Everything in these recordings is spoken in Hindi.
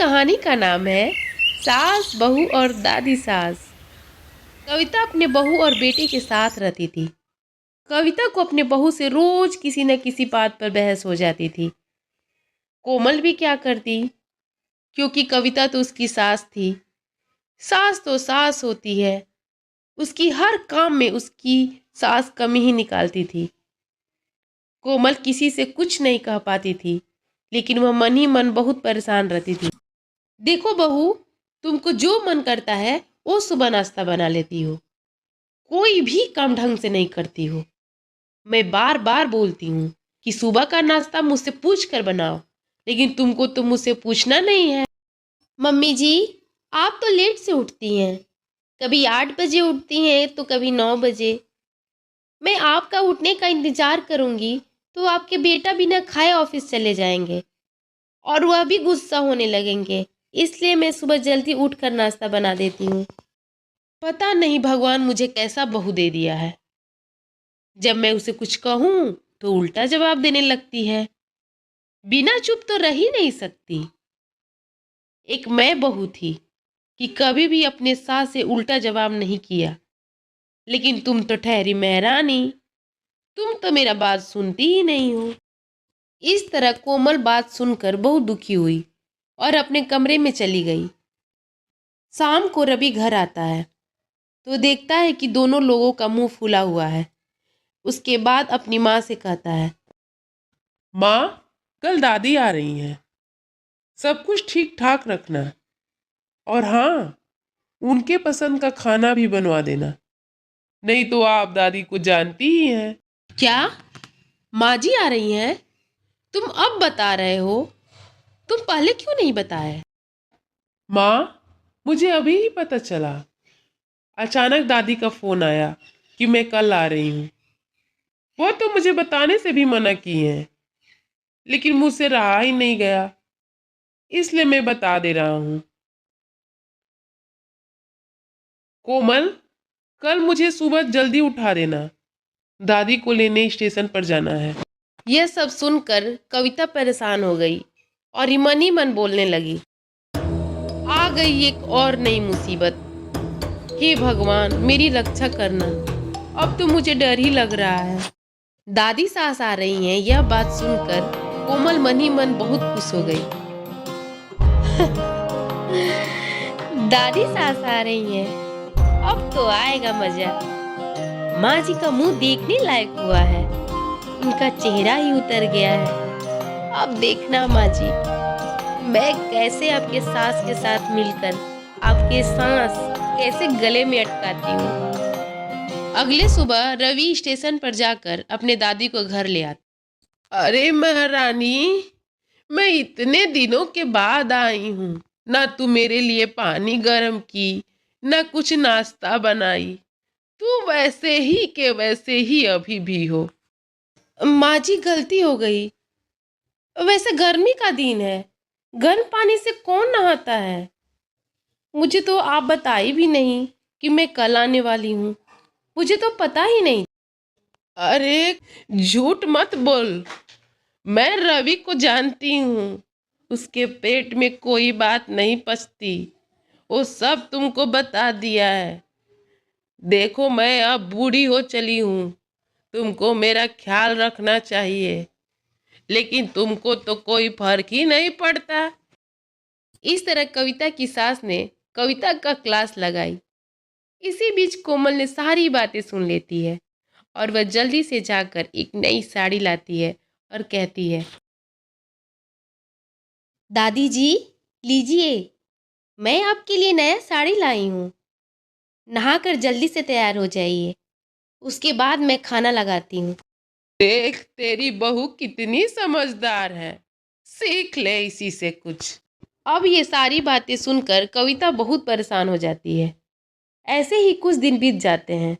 कहानी का नाम है सास बहू और दादी सास। कविता अपने बहू और बेटे के साथ रहती थी। कविता को अपने बहू से रोज किसी न किसी बात पर बहस हो जाती थी। कोमल भी क्या करती, क्योंकि कविता तो उसकी सास थी। सास तो सास होती है, उसकी हर काम में उसकी सास कमी ही निकालती थी। कोमल किसी से कुछ नहीं कह पाती थी, लेकिन वह मन ही मन बहुत परेशान रहती थी। देखो बहू, तुमको जो मन करता है वो सुबह नाश्ता बना लेती हो, कोई भी काम ढंग से नहीं करती हो। मैं बार बार बोलती हूँ कि सुबह का नाश्ता मुझसे पूछ कर बनाओ, लेकिन तुमको तो मुझसे पूछना नहीं है। मम्मी जी, आप तो लेट से उठती हैं, कभी 8 बजे उठती हैं तो कभी 9 बजे। मैं आपका उठने का इंतजार करूंगी तो आपके बेटा बिना खाए ऑफिस चले जाएंगे और वह भी गुस्सा होने लगेंगे, इसलिए मैं सुबह जल्दी उठकर नाश्ता बना देती हूँ। पता नहीं भगवान मुझे कैसा बहू दे दिया है, जब मैं उसे कुछ कहूँ तो उल्टा जवाब देने लगती है। बिना चुप तो रह ही नहीं सकती। एक मैं बहू थी कि कभी भी अपने सास से उल्टा जवाब नहीं किया, लेकिन तुम तो ठहरी महारानी, तुम तो मेरा बात सुनती ही नहीं हो। इस तरह कोमल बात सुनकर बहुत दुखी हुई और अपने कमरे में चली गई। शाम को रवि घर आता है तो देखता है कि दोनों लोगों का मुंह फूला हुआ है। उसके बाद अपनी माँ से कहता है, माँ, कल दादी आ रही हैं, सब कुछ ठीक ठाक रखना। और हाँ, उनके पसंद का खाना भी बनवा देना, नहीं तो आप दादी को जानती ही हैं। क्या माँ जी आ रही हैं? तुम अब बता रहे हो, तुम पहले क्यों नहीं बताए? माँ, मुझे अभी ही पता चला। अचानक दादी का फोन आया कि मैं कल आ रही हूँ। वो तो मुझे बताने से भी मना की हैं, लेकिन मुझसे रहा ही नहीं गया, इसलिए मैं बता दे रहा हूँ। कोमल, कल मुझे सुबह जल्दी उठा देना, दादी को लेने स्टेशन पर जाना है। यह सब सुनकर कविता परेशान हो गई और मन ही मन बोलने लगी, आ गई एक और नई मुसीबत। हे भगवान, मेरी रक्षा करना, अब तो मुझे डर ही लग रहा है। दादी सास आ रही हैं, यह बात सुनकर कोमल मन ही मन बहुत खुश हो गई। दादी सास आ रही हैं, अब तो आएगा मजा। माँ जी का मुंह देखने लायक हुआ है, इनका चेहरा ही उतर गया है। अब देखना माँ जी, मैं कैसे आपके सास के साथ मिलकर आपके सांस कैसे गले में अटकाती हूँ। अगले सुबह रवि स्टेशन पर जाकर अपने दादी को घर ले आता। अरे महारानी, मैं इतने दिनों के बाद आई हूँ, ना तू मेरे लिए पानी गर्म की, ना कुछ नाश्ता बनाई। तू वैसे ही के वैसे ही अभी भी हो। माँ जी, गलती हो गई। वैसे गर्मी का दिन है, गर्म पानी से कौन नहाता है? मुझे तो आप बताई भी नहीं कि मैं कल आने वाली हूँ, मुझे तो पता ही नहीं। अरे, झूठ मत बोल, मैं रवि को जानती हूँ, उसके पेट में कोई बात नहीं पचती, वो सब तुमको बता दिया है। देखो, मैं अब बूढ़ी हो चली हूँ, तुमको मेरा ख्याल रखना चाहिए, लेकिन तुमको तो कोई फर्क ही नहीं पड़ता। इस तरह कविता की सास ने कविता का क्लास लगाई। इसी बीच कोमल ने सारी बातें सुन लेती है और वह जल्दी से जाकर एक नई साड़ी लाती है और कहती है, दादी जी, लीजिए, मैं आपके लिए नया साड़ी लाई हूँ। नहाकर जल्दी से तैयार हो जाइए, उसके बाद मैं खाना लगाती हूँ। देख, तेरी बहू कितनी समझदार है, सीख ले इसी से कुछ। अब ये सारी बातें सुनकर कविता बहुत परेशान हो जाती है। ऐसे ही कुछ दिन बीत जाते हैं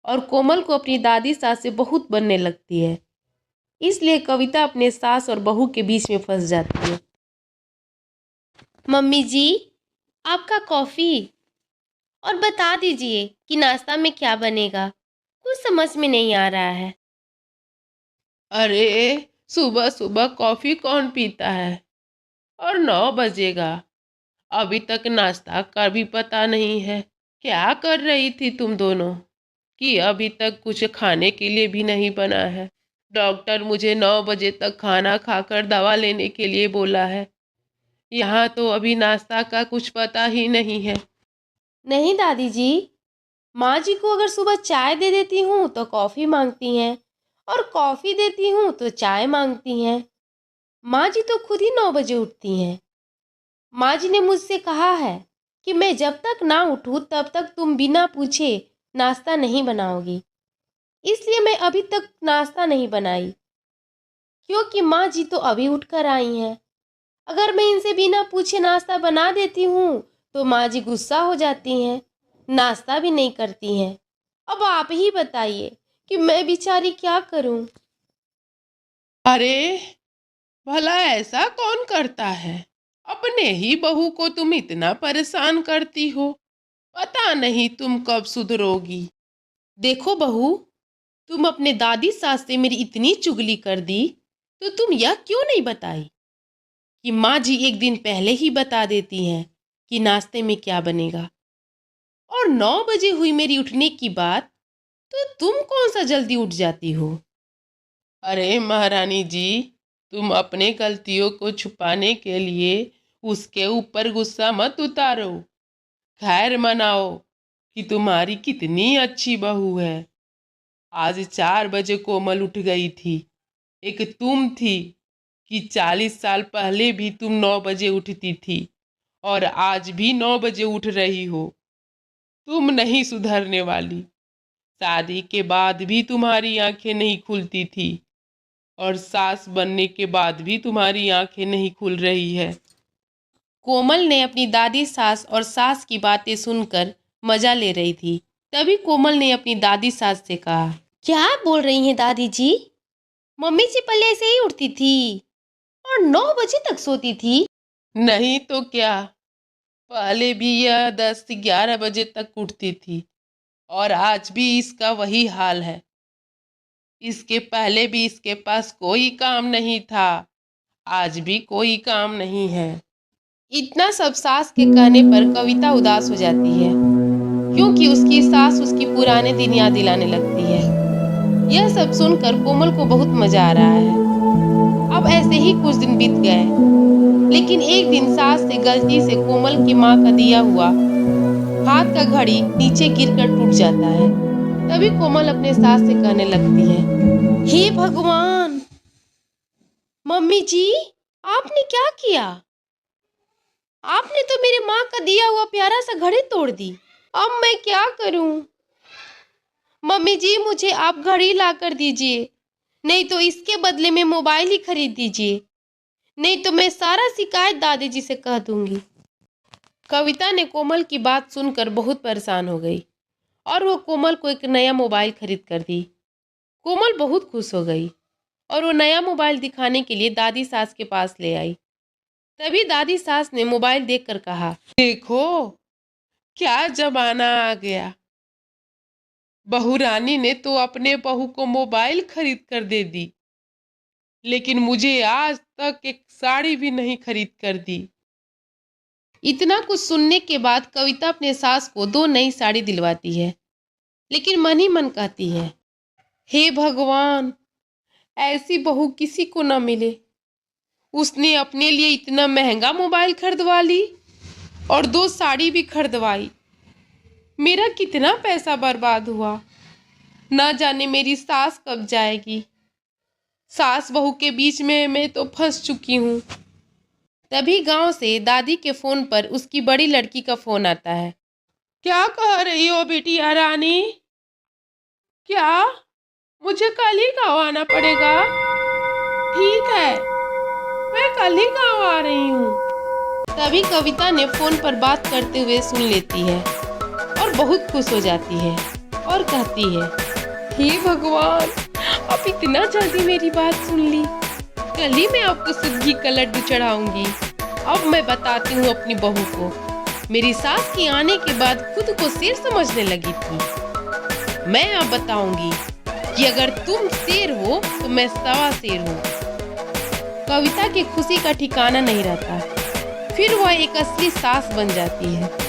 और कोमल को अपनी दादी सास से बहुत बनने लगती है। इसलिए कविता अपने सास और बहू के बीच में फंस जाती है। मम्मी जी, आपका कॉफ़ी, और बता दीजिए कि नाश्ता में क्या बनेगा, कुछ समझ में नहीं आ रहा है। अरे, सुबह सुबह कॉफी कौन पीता है, और 9 बजेगा, अभी तक नाश्ता का भी पता नहीं है। क्या कर रही थी तुम दोनों कि अभी तक कुछ खाने के लिए भी नहीं बना है? डॉक्टर मुझे 9 बजे तक खाना खाकर दवा लेने के लिए बोला है। यहाँ तो अभी नाश्ता का कुछ पता ही नहीं है। नहीं दादी जी, माँ जी को अगर सुबह चाय दे देती हूँ तो कॉफ़ी मांगती हैं, और कॉफ़ी देती हूँ तो चाय मांगती हैं। माँ जी तो खुद ही 9 बजे उठती हैं। माँ जी ने मुझसे कहा है कि मैं जब तक ना उठूँ तब तक तुम बिना पूछे नाश्ता नहीं बनाओगी। इसलिए मैं अभी तक नाश्ता नहीं बनाई, क्योंकि माँ जी तो अभी उठकर आई हैं। अगर मैं इनसे बिना पूछे नाश्ता बना देती हूँ तो माँ जी गुस्सा हो जाती हैं, नाश्ता भी नहीं करती हैं। अब आप ही बताइए कि मैं बेचारी क्या करूँ। अरे भला ऐसा कौन करता है? अपने ही बहू को तुम इतना परेशान करती हो। पता नहीं तुम कब सुधरोगी। देखो बहू, तुम अपने दादी सास से मेरी इतनी चुगली कर दी, तो तुम यह क्यों नहीं बताई कि माँ जी एक दिन पहले ही बता देती हैं कि नाश्ते में क्या बनेगा। और 9 बजे हुई मेरी उठने की बात, तो तुम कौन सा जल्दी उठ जाती हो। अरे महारानी जी, तुम अपने गलतियों को छुपाने के लिए उसके ऊपर गुस्सा मत उतारो। खैर मनाओ कि तुम्हारी कितनी अच्छी बहू है। आज 4 बजे कोमल उठ गई थी। एक तुम थी कि 40 साल पहले भी तुम 9 बजे उठती थी और आज भी 9 बजे उठ रही हो। तुम नहीं सुधरने वाली। शादी के बाद भी तुम्हारी आंखें नहीं खुलती थी और सास बनने के बाद भी तुम्हारी आंखें नहीं खुल रही है। कोमल ने अपनी दादी सास और सास की बातें सुनकर मजा ले रही थी। तभी कोमल ने अपनी दादी सास से कहा, क्या बोल रही हैं दादी जी? मम्मी जी पहले ऐसे ही उठती थी और 9 बजे तक सोती थी। नहीं तो क्या, पहले भी यह 10-11 बजे तक उठती थी और आज भी इसका वही हाल है। इसके पहले भी इसके पास कोई काम नहीं था, आज भी कोई काम नहीं है। इतना सब सास के कहने पर कविता उदास हो जाती है, क्योंकि उसकी सास उसकी पुराने दिन याद दिलाने लगती है। यह सब सुनकर कोमल को बहुत मजा आ रहा है। अब ऐसे ही कुछ दिन बीत गए, लेकिन एक दिन सास से गलती से कोमल की माँ का दिया हुआ हाथ का घड़ी नीचे गिरकर टूट जाता है। तभी कोमल अपने सास से कहने लगती है, हे भगवान, मम्मी जी, आपने क्या किया? आपने तो मेरे माँ का दिया हुआ प्यारा सा घड़ी तोड़ दी। अब मैं क्या करूं? मम्मी जी, मुझे आप घड़ी ला कर दीजिए, नहीं तो इसके बदले में मोबाइल ही खरीद दीजिए, नहीं तो मैं सारा शिकायत दादी जी से कह दूंगी। कविता ने कोमल की बात सुनकर बहुत परेशान हो गई और वो कोमल को एक नया मोबाइल खरीद कर दी। कोमल बहुत खुश हो गई और वो नया मोबाइल दिखाने के लिए दादी सास के पास ले आई। तभी दादी सास ने मोबाइल देखकर कहा, देखो क्या जमाना आ गया। बहू रानी ने तो अपने बहू को मोबाइल खरीद कर दे दी, लेकिन मुझे आज तक एक साड़ी भी नहीं खरीद कर दी। इतना कुछ सुनने के बाद कविता अपने सास को 2 नई साड़ी दिलवाती है, लेकिन मन ही मन कहती है, हे भगवान, ऐसी बहू किसी को न मिले। उसने अपने लिए इतना महंगा मोबाइल खरीदवा ली और 2 साड़ी भी खरीदवाई। मेरा कितना पैसा बर्बाद हुआ। ना जाने मेरी सास कब जाएगी। सास बहू के बीच में मैं तो फंस चुकी हूँ। तभी गांव से दादी के फोन पर उसकी बड़ी लड़की का फोन आता है। क्या कह रही हो बिटिया रानी? क्या मुझे कल ही गाँव आना पड़ेगा? ठीक है, मैं कल ही गाँव आ रही हूँ। तभी कविता ने फोन पर बात करते हुए सुन लेती है और बहुत खुश हो जाती है और कहती है, हे भगवान, आप इतना जल्दी मेरी बात सुन ली। कल ही मैं आपको सूजी का लड्डू चढ़ाऊंगी। अब मैं बताती हूँ अपनी बहू को। मेरी सास के आने के बाद खुद को शेर समझने लगी थी। मैं अब बताऊंगी कि अगर तुम शेर हो तो मैं 1.25 शेर हूँ। कविता की खुशी का ठिकाना नहीं रहता। फिर वह एक असली सास बन जाती है।